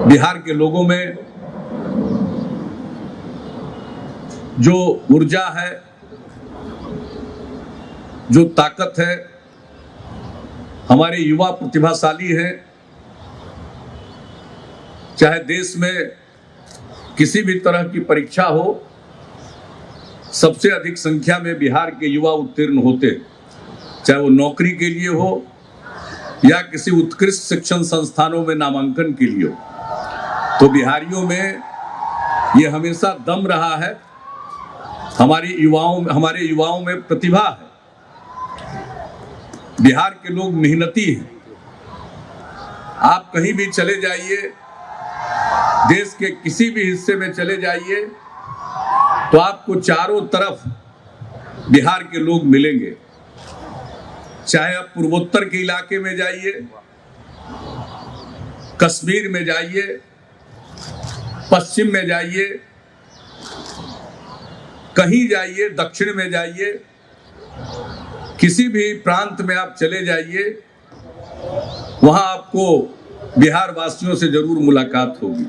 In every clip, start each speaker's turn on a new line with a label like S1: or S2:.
S1: बिहार के लोगों में जो ऊर्जा है, जो ताकत है, हमारे युवा प्रतिभाशाली हैं। चाहे देश में किसी भी तरह की परीक्षा हो, सबसे अधिक संख्या में बिहार के युवा उत्तीर्ण होते, चाहे वो नौकरी के लिए हो या किसी उत्कृष्ट शिक्षण संस्थानों में नामांकन के लिए हो। तो बिहारियों में ये हमेशा दम रहा है, हमारे युवाओं में प्रतिभा है। बिहार के लोग मेहनती हैं। आप कहीं भी चले जाइए, देश के किसी भी हिस्से में चले जाइए, तो आपको चारों तरफ बिहार के लोग मिलेंगे। चाहे आप पूर्वोत्तर के इलाके में जाइए, कश्मीर में जाइए, पश्चिम में जाइए, कहीं जाइए, दक्षिण में जाइए, किसी भी प्रांत में आप चले जाइए, वहां आपको बिहार वासियों से जरूर मुलाकात होगी।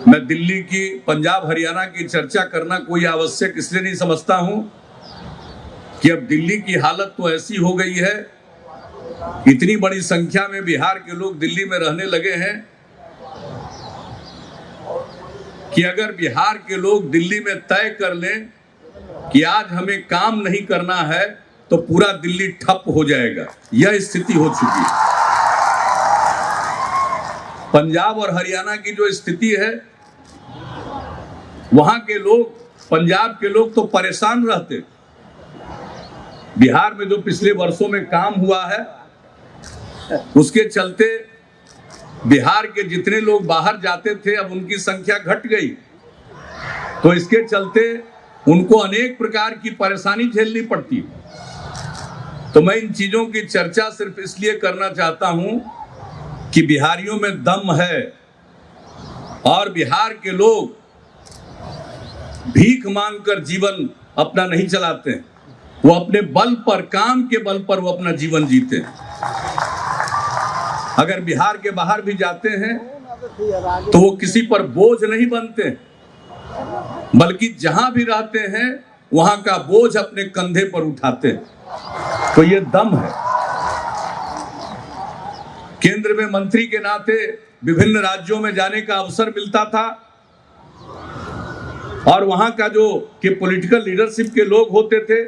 S1: मैं दिल्ली की, पंजाब हरियाणा की चर्चा करना कोई आवश्यक इसलिए नहीं समझता हूं कि अब दिल्ली की हालत तो ऐसी हो गई है, इतनी बड़ी संख्या में बिहार के लोग दिल्ली में रहने लगे हैं कि अगर बिहार के लोग दिल्ली में तय कर लें कि आज हमें काम नहीं करना है, तो पूरा दिल्ली ठप हो जाएगा। यह स्थिति हो चुकी है। पंजाब और हरियाणा की जो स्थिति है, वहां के लोग, पंजाब के लोग तो परेशान रहते। बिहार में जो पिछले वर्षों में काम हुआ है, उसके चलते बिहार के जितने लोग बाहर जाते थे, अब उनकी संख्या घट गई। तो इसके चलते उनको अनेक प्रकार की परेशानी झेलनी पड़ती। तो मैं इन चीजों की चर्चा सिर्फ इसलिए करना चाहता हूं कि बिहारियों में दम है और बिहार के लोग भीख मांगकर जीवन अपना नहीं चलाते, वो अपने बल पर, काम के बल पर वो अपना जीवन जीते हैं। अगर बिहार के बाहर भी जाते हैं तो वो किसी पर बोझ नहीं बनते, बल्कि जहां भी रहते हैं वहां का बोझ अपने कंधे पर उठाते हैं। तो ये दम है। केंद्र में मंत्री के नाते विभिन्न राज्यों में जाने का अवसर मिलता था और वहां का जो कि पॉलिटिकल लीडरशिप के लोग होते थे,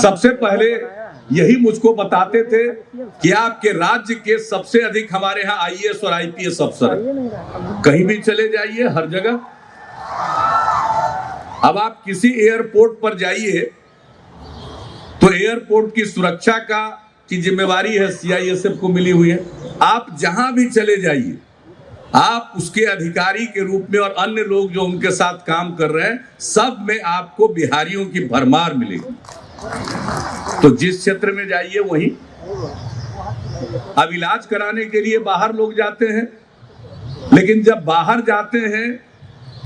S1: सबसे पहले यही मुझको बताते थे कि आपके राज्य के सबसे अधिक हमारे यहाँ आईएएस और आईपीएस अफसर है। कहीं भी चले जाइए, हर जगह। अब आप किसी एयरपोर्ट पर जाइए तो एयरपोर्ट की सुरक्षा की जिम्मेवारी है सीआईएसएफ को मिली हुई है। आप जहां भी चले जाइए, आप उसके अधिकारी के रूप में और अन्य लोग जो उनके साथ काम कर रहे हैं, सब में आपको बिहारियों की भरमार मिलेगी। तो जिस क्षेत्र में जाइए वहीं। अब इलाज कराने के लिए बाहर लोग जाते हैं, लेकिन जब बाहर जाते हैं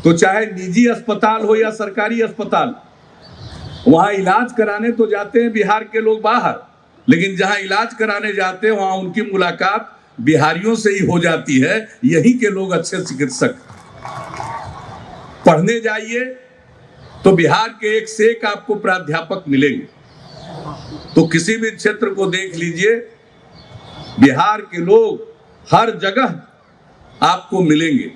S1: तो चाहे निजी अस्पताल हो या सरकारी अस्पताल, वहां इलाज कराने तो जाते हैं बिहार के लोग बाहर, लेकिन जहां इलाज कराने जाते हैं वहां उनकी मुलाकात बिहारियों से ही हो जाती है। यही के लोग अच्छे चिकित्सक। पढ़ने जाइए तो बिहार के एक से एक आपको प्राध्यापक मिलेंगे। तो किसी भी क्षेत्र को देख लीजिए, बिहार के लोग हर जगह आपको मिलेंगे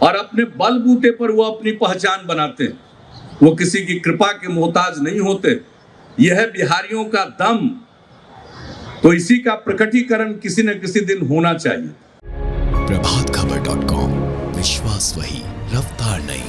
S1: और अपने बलबूते पर वो अपनी पहचान बनाते हैं। वो किसी की कृपा के मोहताज नहीं होते। यह है बिहारियों का दम। तो इसी का प्रकटीकरण किसी न किसी दिन होना चाहिए।
S2: प्रभातखबर.com, विश्वास वही, रफ्तार नहीं।